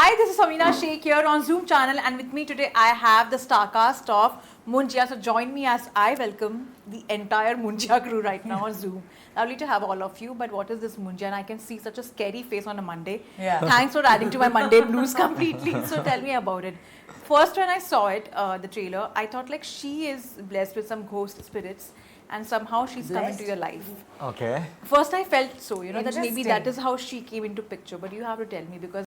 Hi, this is Samina Sheikh here on Zoom channel, and with me today I have the star cast of Munjia. So join me as I welcome the entire Munjia crew right now on Zoom. Lovely to have all of you, but what is this Munjia? And I can see such a scary face on a Monday. Yeah. Thanks for adding to my Monday blues completely. So tell me about it. First, when I saw it, the trailer, I thought like she is blessed with some ghost spirits. And somehow she's come into your life. Okay. First, I felt so, that maybe Interesting. that is how she came into picture. But you have to tell me because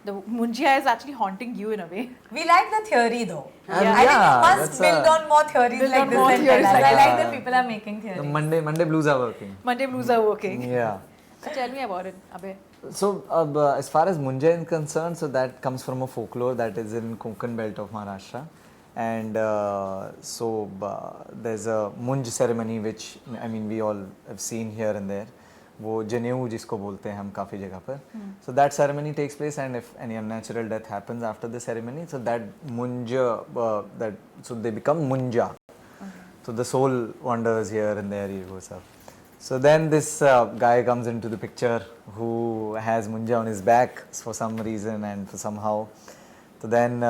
the Munjia is actually haunting you in a way. We like the theory though. Yeah. I think Yeah, we must that's build on more theories Build like on this more and theories tell us. like I like that. that people are making The theories. Monday blues are working. Monday blues are working. Yeah. So tell me about it, Abhay. So as far as Munjya is concerned, so that comes from a folklore that is in Konkan belt of Maharashtra. And there's a Munj ceremony which I mean we all have seen here and there. वो जनेऊ जिसको बोलते हैं हम काफ़ी जगह पर. So that ceremony takes place, and if any unnatural death happens after the ceremony, so that Munja so they become Munja. So the soul wanders here and there, he goes up. So then this guy comes into the picture who has Munja on his back for some reason and for somehow. So then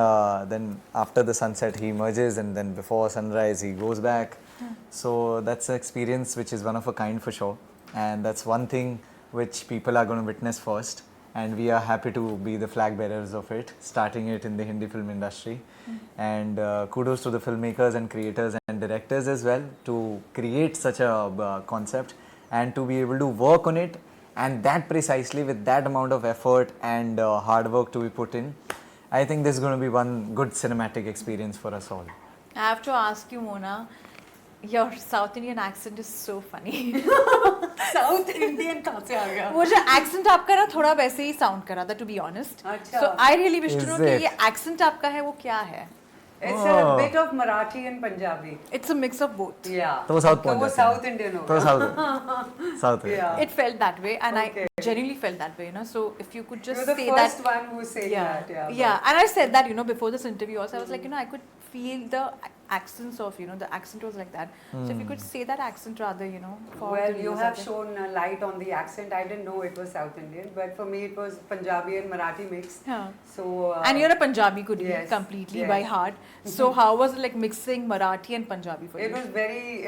after the sunset he emerges, and then before sunrise he goes back. So that's an experience which is one of a kind for sure, and that's one thing which people are going to witness first, and we are happy to be the flag bearers of it, starting it in the Hindi film industry. And kudos to the filmmakers and creators and directors as well to create such a concept and to be able to work on it, and that precisely with that amount of effort and hard work to be put in. I think this is going to be one good cinematic experience for us all. I have to ask you, Mona, your South Indian accent is so funny. South Indian कहाँ से आ गया? वो जो accent आपका ना थोड़ा वैसे ही sound कर रहा था, to be honest. अच्छा. So I really wish to Is know कि it? ये accent आपका है वो क्या है? It's Oh. a bit of Marathi and Punjabi. It's a mix of both. Yeah. तो वो South तो पहुंच वो जाते हैं. South Indian तो होगा. South Yeah. It felt that way, and Okay. I genuinely felt that way. So if you could just You're the say first that. one who said Yeah, that. Yeah. yeah, and I said that before this interview also. I was like, I could feel the accents of the accent was like that. So if you could say that accent rather, for Well, the you viewers have out there. shown a light on the accent. I didn't know it was South Indian, but for me it was Punjabi and Marathi mix. Yeah. So. And you're a Punjabi could be yes, completely yes. by heart. So how was it like mixing Marathi and Punjabi for It you? was very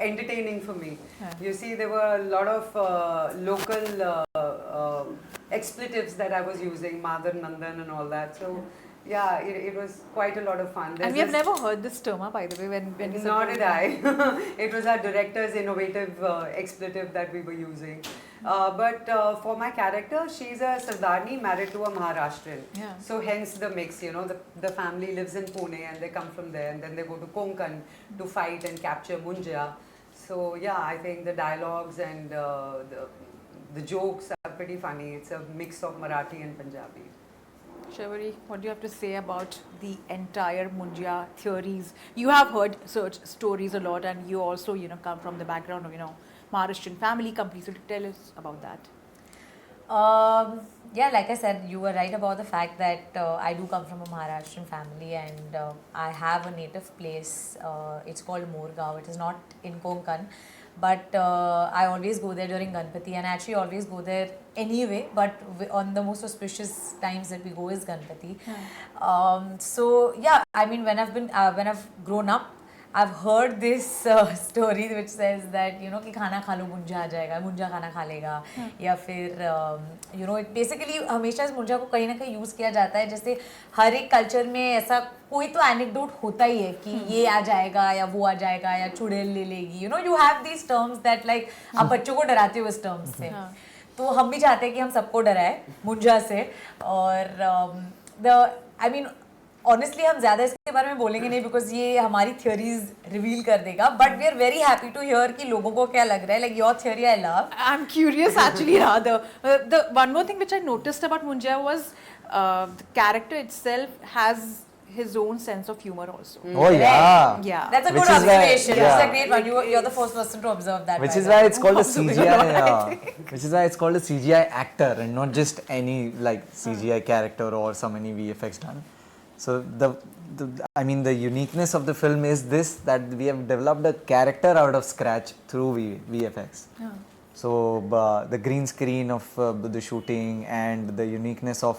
entertaining for me. Yeah. You see, there were a lot of local expletives that I was using, Madar, Nandan and all that. So, yeah, it was quite a lot of fun. And There's we have this- never heard this term, by the way, when we said Nor that. did I. It was our director's innovative expletive that we were using. But for my character, she's a Sardarni married to a Maharashtrian. Yeah. So hence the mix, the family lives in Pune and they come from there, and then they go to Konkan to fight and capture Munjya. So yeah, I think the dialogues and the jokes are pretty funny. It's a mix of Marathi and Punjabi. Shawari, what do you have to say about the entire Munjya theories? You have heard such stories a lot, and you also, come from the background of, Maharashtrian family company. So tell us about that. Yeah, like I said, you were right about the fact that I do come from a Maharashtrian family, and I have a native place. It's called Morgaon. It is not in Konkan, but I always go there during Ganpati, and I actually always go there anyway, but on the most auspicious times that we go is Ganpati. So yeah, I mean, when I've grown up, I've heard this story which says that कि खाना खा लो मुंजा आ जाएगा, मुंजा खाना खा लेगा, या फिर it basically हमेशा इस मुंजा को कहीं ना कहीं यूज़ किया जाता है. जैसे हर एक कल्चर में ऐसा कोई तो एनेक्डोट होता ही है कि ये आ जाएगा या वो आ जाएगा या चुड़ैल ले लेगी. You have these terms that like आप बच्चों को डराते हो इस terms से. तो हम भी चाहते हैं कि हम सबको डराए मुंजा से. और ऑनेस्टली हम ज़्यादा इसके बारे में बोलेंगे नहीं बिकॉज ये हमारी थियोरीज रिवील कर देगा, but we are very happy to hear कि लोगों को क्या लग रहा है. Like your theory I love. I'm curious actually rather. The one more thing which I noticed about Munjya was the character itself has his own sense of humor also. Oh yeah. Yeah. That's a Which good is why- observation. yeah. It's a great one. You're the first person to observe that. Which by is the why way. it's called a CGI. Which is why it's called a CGI actor and not just any like CGI character or some any VFX done. So the uniqueness of the film is this, that we have developed a character out of scratch through VFX. Yeah. So the green screen of the shooting and the uniqueness of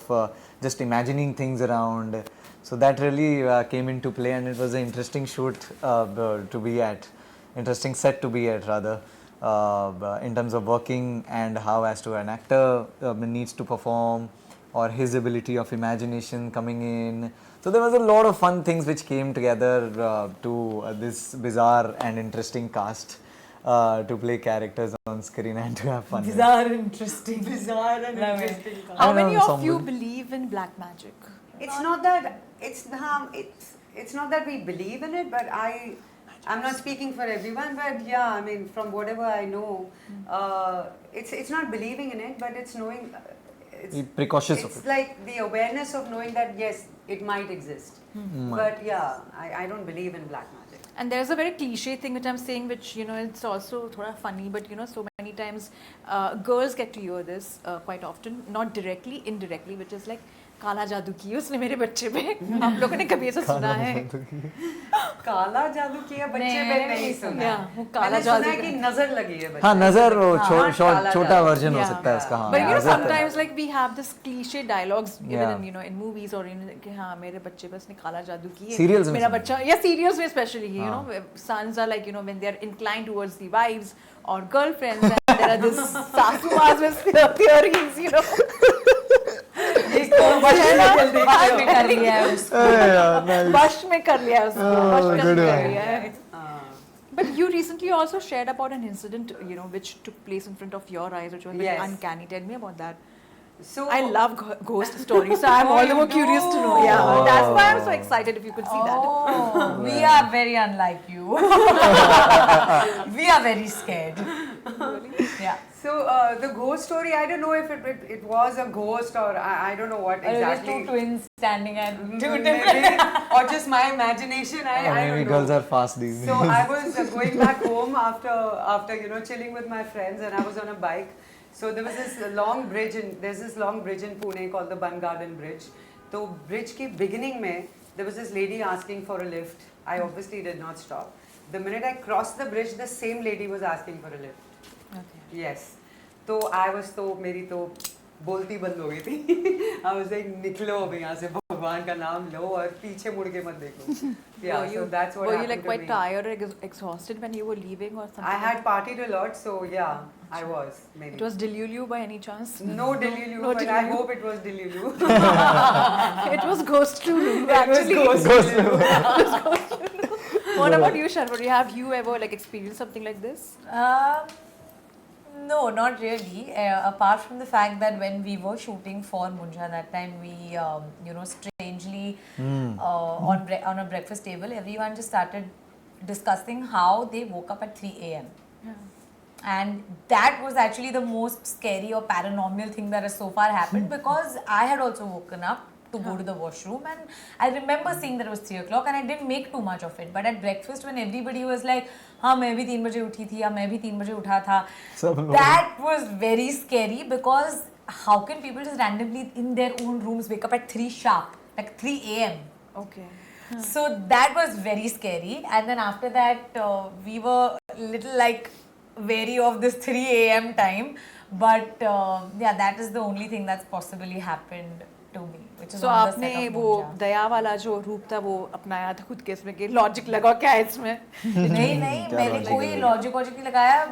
just imagining things around, so that really came into play, and it was an interesting shoot to be at, interesting set to be at rather, in terms of working and how as to an actor needs to perform, or his ability of imagination coming in. So there was a lot of fun things which came together to this bizarre and interesting cast to play characters on screen and to have fun. Bizarre, interesting. Bizarre and Love it. interesting. How I know many of ensemble. you believe in black magic? It's not that it's not that we believe in it, but I'm not speaking for everyone, but yeah, I mean, from whatever I know, it's not believing in it, but it's knowing. Be precautious of It's it. like the awareness of knowing that yes, it might exist, but yeah, I don't believe in black magic. And there's a very cliche thing which I'm saying, which it's also thoda funny, but so many times girls get to hear this quite often, not directly, indirectly, which is like काला जादू किया उसने मेरे बच्चे पे. आप लोगों ने कभी ऐसा सुना है? काला जादू किया बच्चे पे नहीं सुना. Yeah, वो काला मैंने जादू सुना है कि नजर लगी है बच्चे. हाँ, नजर वो काला छोटा जादू. वर्जन हो Yeah. सकता है उसका. हाँ, But नजर sometimes like we have this cliche dialogues given Yeah. in movies or in कि हाँ मेरे बच्चे पे उसने काला जादू किया. Serials में मेरा सुना. बच्चा या serials में especially sons are like when they are inclined towards the wives or girlfriends, and there are this sasumas with theories इसको वश में कर लिया है उसको. अरे यार, nice. वश में कर लिया उसको. वश में good कर one. लिया है. But you recently also shared about an incident, which took place in front of your eyes, which was very Yes. uncanny. Tell me about that. So I love ghost stories, so I'm all the more curious to know. Yeah, that's why I'm so excited if you could see that. Oh, we are very unlike you. We are very scared. Yeah. So the ghost story, I don't know if it was a ghost or I don't know what Or it was exactly. two twins standing at two different. Maybe, or just my imagination. I Or don't maybe know. girls are fast these days. So I was going back home after chilling with my friends, and I was on a bike. So there was this there's this long bridge in Pune called the Bun Garden Bridge. So bridge ki beginning mein, there was this lady asking for a lift. I obviously did not stop. The minute I crossed the bridge, the same lady was asking for a lift. Okay. Yes. तो मेरी तो बोलती बंद हो गई थी. I was like, निकलो अब यहाँ से, भगवान का नाम लो और पीछे मुड़ के मत देखो. Yeah, so that's what were happened you like to quite me. tired or exhausted when you were leaving or something? I had partied a lot, so yeah, I was maybe. It was Delulu by any chance? no Delulu, no but I Delulu. hope it was Delulu. It was Ghost Lulu It was actually. Ghost Delulu. What about you, Sharvari? Have you ever like experienced something like this? No, not really. Apart from the fact that when we were shooting for Munja that time, we, strangely on a breakfast table, everyone just started discussing how they woke up at 3 a.m. And that was actually the most scary or paranormal thing that has so far happened, because I had also woken up to go to the washroom, and I remember seeing that it was 3 o'clock, and I didn't make too much of it. But at breakfast, when everybody was like, हाँ मैं भी 3 बजे उठी थी, हाँ मैं भी 3 बजे उठा था, that was very scary, because how can people just randomly in their own rooms wake up at 3 sharp, like 3 a.m. Okay. So that was very scary. And then after that, we were little like wary of this 3 a.m. time. But yeah, that is the only thing that's possibly happened to me, which is So on the set आपने of वो Munja. दया वाला जो रूप था वो अपनाया था खुद के इसमें कि लॉजिक लगा क्या है इसमें? नहीं नहीं, क्या मैंने logic कोई है? लॉजिक वॉजिक नहीं लगाया.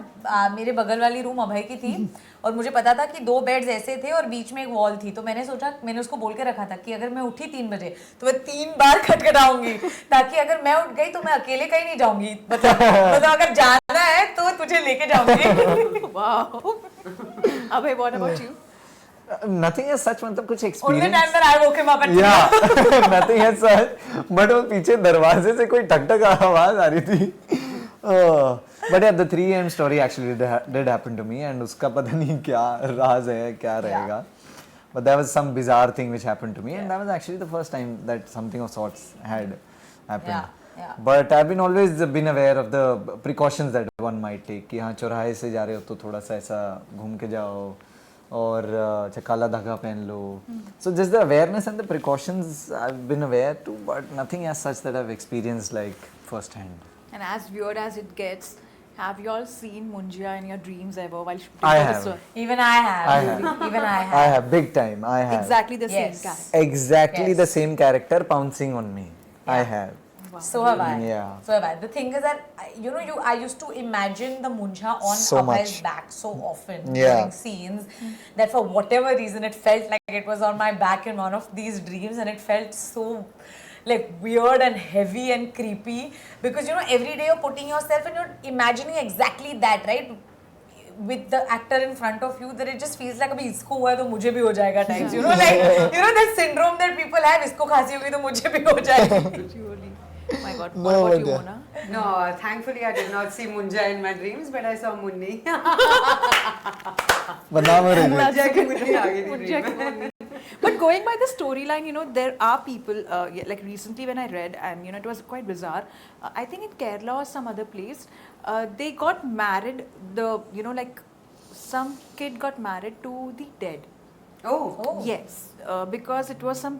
मेरे बगल वाली रूम अभय की थी और मुझे पता था कि 2 बेड्स ऐसे थे और बीच में एक वॉल थी, तो मैंने सोचा, मैंने उसको बोल के रखा था कि अगर मैं उठी 3 बजे तो मैं 3 बार खटखटाऊंगी, ताकि अगर मैं उठ गई तो मैं अकेले कहीं नहीं जाऊंगी, मतलब अगर जाना है तो तुझे लेके जाऊंगी. Wow. Abhay, what about you? Nothing as such, मतलब कुछ Only experience. time that I woke him up at 3. Yeah, nothing as such. But वो पीछे दरवाजे से कोई टक टक आवाज आ रही थी. But yeah, the 3 a.m. story actually did happen to me, and उसका पता नहीं क्या राज है, क्या रहेगा. But there was some bizarre thing which happened to me, and that was actually the first time that something of sorts had happened. Yeah. But I've been always been aware of the precautions that one might take. कि हाँ चौराहे से जा रहे हो तो थोड़ा सा ऐसा घूम के जाओ, और काला धागा पहन लो. So just the awareness and the precautions I've been aware to, but nothing as such that I've experienced like first hand. And as weird as it gets, Have you all seen Munjia in your dreams ever while shooting I for have. this one? Even I have. I have. Even I I have. have big time. I have Exactly the Yes. same character. exactly the Yes. same character pouncing on me. I Yeah. have. Wow. So have I. Yeah. So have I. The thing is that I used to imagine the Munjha on So Abhay's much. back so often Yeah. during scenes that for whatever reason it felt like it was on my back in one of these dreams, and it felt so like weird and heavy and creepy because every day you're putting yourself and you're imagining exactly that, right? With the actor in front of you, that it just feels like अभी इसको हुआ है तो मुझे भी हो जाएगा times, that syndrome that people have, इसको खांसी होगी तो मुझे भी हो जाएगी. Surely. My God. No, What about you, but, Mona? No, thankfully I did not see Munja in my dreams, but I saw Munni. But now I'm regret. Munja की Munni आ गई थी Munjia dream में. की Munni. But going by the storyline, there are people, like recently when I read, and it was quite bizarre. I think in Kerala or some other place, they got married. Like some kid got married to the dead. Oh, Yes, because it was some,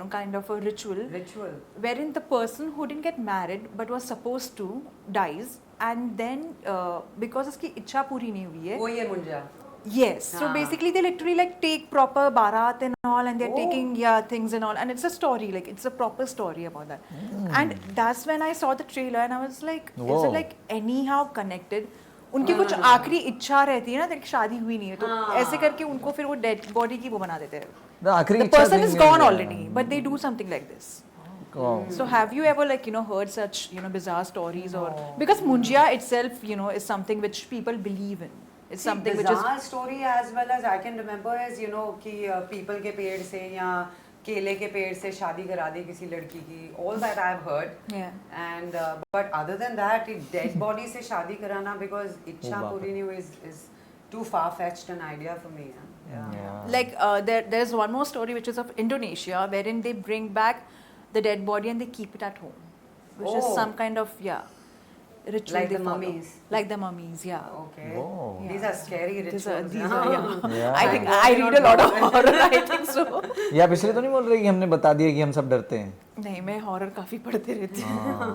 kind of a ritual ritual. wherein the person who didn't get married but was supposed to dies, and then because उसकी इच्छा पूरी नहीं हुई है. वही है Munja. Yes. So Ah. basically, they literally like take proper barat and all, and they're Oh. taking things and all, and it's a story, like it's a proper story about that. And that's when I saw the trailer, and I was like, is Whoa. it like anyhow connected? उनकी कुछ हाँ. आखिरी इच्छा रहती है ना, like शादी हुई नहीं है, तो हाँ. ऐसे करके उनको फिर वो डेड बॉडी की वो बना देते हैं. The आखिरी The इच्छा person thing is gone yeah. already, but they do something like this. Wow. So have you ever heard such bizarre stories or No. because Munjia itself is something which people believe in. It's something which is bizarre story as well as I can remember is कि people के पेड़ से या केले के पेड़ से शादी करा दी किसी लड़की की. All that I've heard. yeah. And but other than that, dead body से शादी कराना because इच्छा बाप रे. पूरी नहीं हुई is too far fetched an idea for me. Yeah. Yeah. Like there's one more story which is of Indonesia wherein they bring back the dead body and they keep it at home, which is Oh. some kind of ritual Like they the follow. mummies. Like the mummies, yeah. Okay. Whoa. These are scary These rituals. are yeah. Yeah. I think Thank I God read we a lot don't of know horror. I think so. या पिछले तो नहीं बोल रहे कि हमने बता दिया कि हम सब डरते हैं. नहीं मैं horror काफी पढ़ते रहती हूँ. हाँ.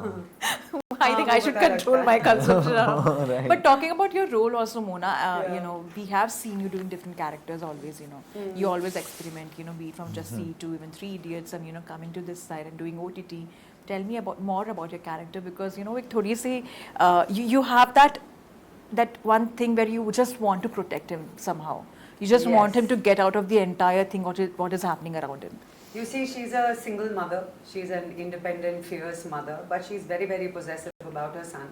I think हाँ, I वो should पता control लगता my है. consumption around. Right. But talking about your role also, Mona, Yeah. we have seen you doing different characters always, You always experiment, be it from Just See to even Three Idiots and, coming to this side and doing OTT. Tell me more about your character because, एक थोड़ी सी, you have that one thing where you just want to protect him somehow. You just want Yes. him to get out of the entire thing, what is happening around him. You see, she's a single mother. She's an independent, fierce mother, but she's very, very possessive about her son.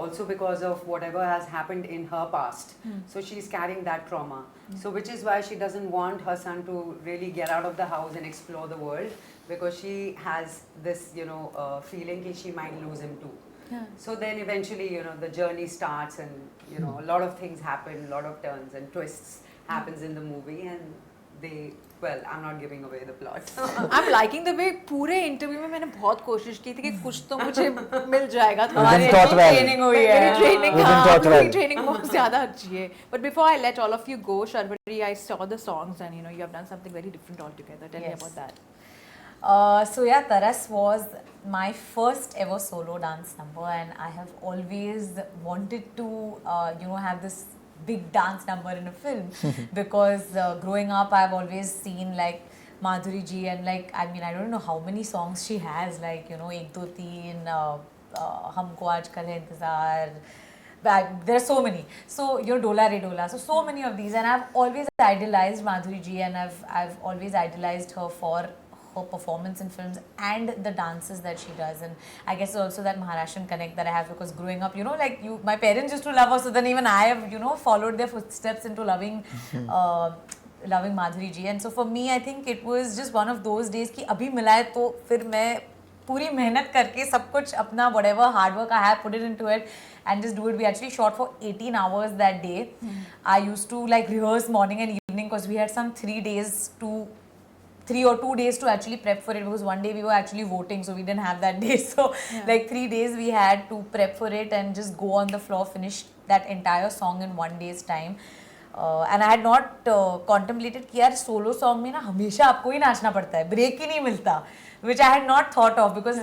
Also because of whatever has happened in her past. So she's carrying that trauma. So which is why she doesn't want her son to really get out of the house and explore the world because she has this, feeling that she might lose him too. Yeah. So then eventually, the journey starts and, a lot of things happen, a lot of turns and twists happens in the movie and well, I'm not giving away the plot. I'm liking the way पूरे interview में मैंने बहुत कोशिश की थी कि कुछ तो मुझे मिल जाएगा. Within taught well. ट्रेनिंग हुई मेरी है. Training Within taught well. Training बहुत ज़्यादा अच्छी है. But before I let all of you go, Sharvari, I saw the songs and you have done something very different altogether. Tell me Yes. about that. So yeah, Taras was my first ever solo dance number, and I have always wanted to, have this big dance number in a film because growing up, I've always seen like Madhuri ji and like I don't know how many songs she has, like Ek Do Teen, Humko Aajkal Hai Intezar. There are so many. So Dola Re Dola. So many of these, and I've always idolized Madhuri ji, and I've always idolized her for her performance in films and the dances that she does. And I guess also that Maharashtrian connect that I have because growing up, my parents used to love her, so then even I have followed their footsteps into loving Madhuri ji. And so for me, I think it was just one of those days कि अभी मिला है तो फिर मैं पूरी मेहनत करके सब कुछ अपना whatever hard work I have put it into it and just do it. We actually shot for 18 hours that day. I used to rehearse morning and evening because we had some 3 or 2 days to actually prep for it because one day we were actually voting, so we didn't have that day. So 3 days we had to prep for it and just go on the floor, finish that entire song in 1 day's time. And I had not contemplated कि यार solo song में ना हमेशा आपको ही नाचना पड़ता है, break ही नहीं मिलता, which I had not thought of because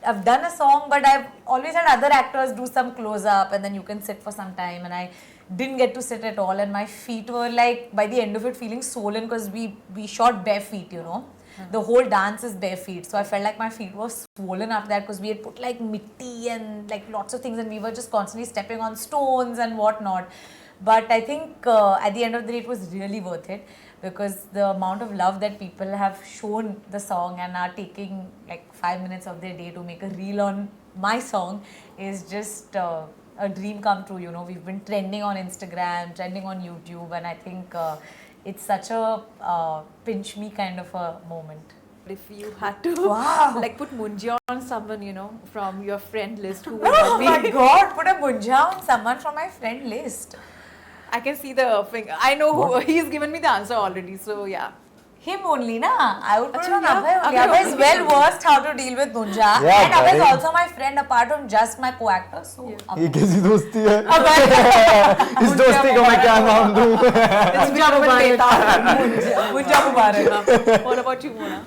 I've done a song, but I've always had other actors do some close up, and then you can sit for some time, and I didn't get to sit at all, and my feet were like by the end of it feeling swollen because we shot bare feet, you know. The whole dance is bare feet, so I felt like my feet were swollen after that because we had put like mitti and like lots of things, and we were just constantly stepping on stones and whatnot. But I think at the end of the day, it was really worth it because the amount of love that people have shown the song and are taking like 5 minutes of their day to make a reel on my song is just a dream come true. You know, we've been trending on Instagram, trending on YouTube, and I think it's such a pinch me kind of a moment. If you had to Wow. like put Munjia on someone, you know, from your friend list, who would Oh that my be? god, put a munja on someone from my friend list. I can see the finger. I know who. He's given me the answer already. So yeah. Him only, na? I would put it Achha, on yeah, Abhay only. Abhay Abhay is only. well versed how to deal with munja. Yeah, And Abhay is very. also my friend apart from just my co-actor. So, ये Abhay. कैसी दोस्ती है Abhay. इस दोस्ती को मैं क्या नाम दूँ It's Munjia Munja Mubarak. What about you, Mona?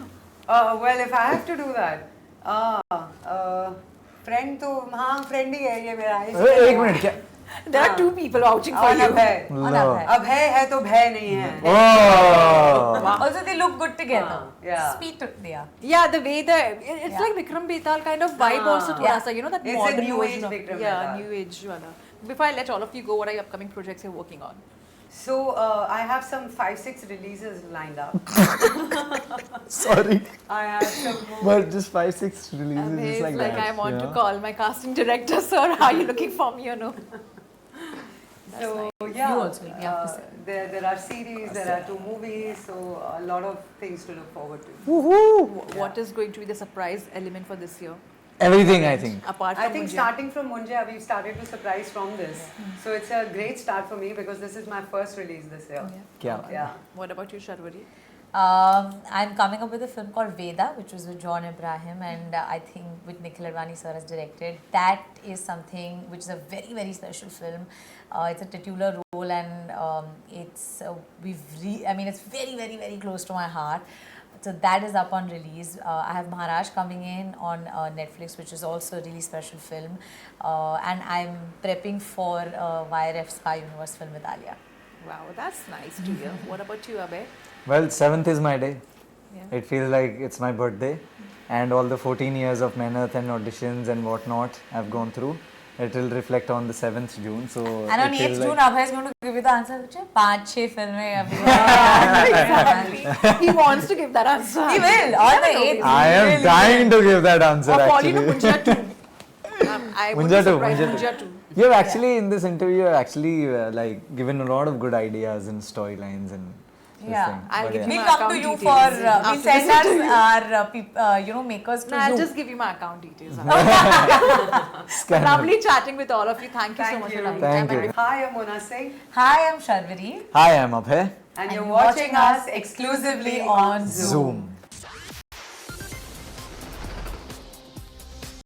Well, if I have to do that, friend तो हाँ friend ही है ये मेरा. एक मिनट क्या There are two people vouching for और you. Abhay. On low Abhay. अभय है तो भय नहीं है. ओह Also, they look good together. Yeah. Sweet, they are. Yeah, the way it's Yeah. like Vikram Betal kind of vibe also to Yeah. us, you know, that It's a modern new version age of Vikram yeah, Betal. new age wala. Before I let all of you go, what are your upcoming projects you're working on? So I have some 5-6 releases lined up. sorry I have some more. but just 5-6 releases He's is like like, that I want you to know? call my casting director, sir. Are you looking for me or no? So yeah, You also, you have to say. there are series, there are 2 movies, so a lot of things to look forward to. Woohoo What is going to be the surprise element for this year? everything I think Apart from I think Munjia? starting from Munjia, we've started to surprise from this. So it's a great start for me because this is my first release this year. क्या Yeah. What about you, Sharvari? I'm coming up with a film called Veda, which was with John Abraham, and I think with Nikhil Advani sir has directed. That is something which is a very, very special film. It's a titular role, and it's it's very, very, very close to my heart. So that is up on release. I have Maharaj coming in on Netflix, which is also a really special film, and I'm prepping for YRF Spy Universe film with Alia. Wow, that's nice to hear. What about you, Abhay? well 7th is my day Yeah. it feels like it's my birthday and all the 14 years of mehnat and auditions and whatnot I've gone through it will reflect on the 7th June so And on it feels 8th June, like, Abhay is going to give you the answer, which is 5-6 films abhi. He wants to give that answer. He will, on the 8th. I am Really dying to give that answer Or Polly to actually Munjia too. I would Munjia be too, surprised. Munjia Munjia too. you have actually in this interview you have actually like given a lot of good ideas and storylines and this Yeah. thing. I'll But give yeah. you We'll my come to account you details for, after we'll send this interview. our makers to No, I'll you. just give you my account details. Scam. Lovely chatting with all of you. Thank you so Thank much you. for coming. Thank you. Hi, I'm Mona Singh, Hi, I'm Sharvari. Hi I'm Abhay and you're watching watching us us exclusively exclusively on on Zoom. Zoom